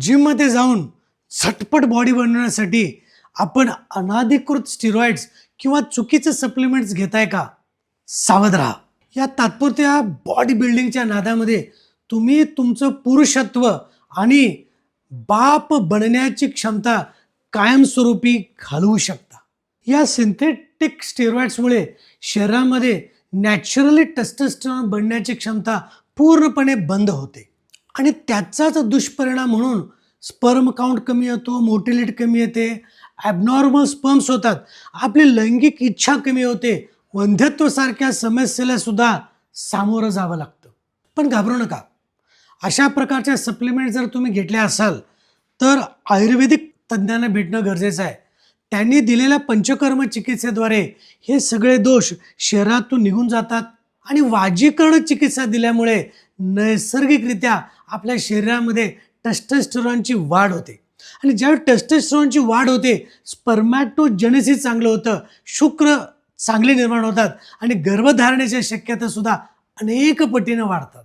जिममध्ये जाऊन झटपट बॉडी बनवण्यासाठी आपण अनाधिकृत स्टिरॉइड्स किंवा चुकीचे सप्लिमेंट्स घेताय का? सावध राहा. या तात्पुरत्या बॉडी बिल्डिंगच्या नादामध्ये तुम्ही तुमचं पुरुषत्व आणि बाप बनण्याची क्षमता कायमस्वरूपी घालवू शकता. या सिंथेटिक स्टेरॉइड्समुळे शरीरामध्ये नॅचरली टेस्टोस्टेरॉन बनण्याची क्षमता पूर्णपणे बंद होते आणि त्याचाच दुष्परिणाम म्हणून स्पर्म काउंट कमी होतो, मोटिलिटी कमी येते, ॲबनॉर्मल स्पर्म्स होतात, आपली लैंगिक इच्छा कमी होते, वंध्यत्वासारख्या समस्येला सुद्धा सामोरं जावं लागतं. पण घाबरू नका. अशा प्रकारच्या सप्लिमेंट जर तुम्ही घेतल्या असाल तर आयुर्वेदिक तज्ज्ञांना भेटणं गरजेचं आहे. त्यांनी दिलेल्या पंचकर्म चिकित्सेद्वारे हे सगळे दोष शरीरातून निघून जातात आणि वाजीकरण चिकित्सा दिल्यामुळे नैसर्गिकरित्या आपल्या शरीरामध्ये टेस्टोस्टेरॉनची वाढ होते आणि ज्यावेळी टेस्टोस्टेरॉनची वाढ होते स्पर्मॅटोजेनेसिस चांगलं होतं, शुक्र चांगले निर्माण होतात आणि गर्भधारणेच्या शक्यता सुद्धा अनेक पटीनं वाढतात.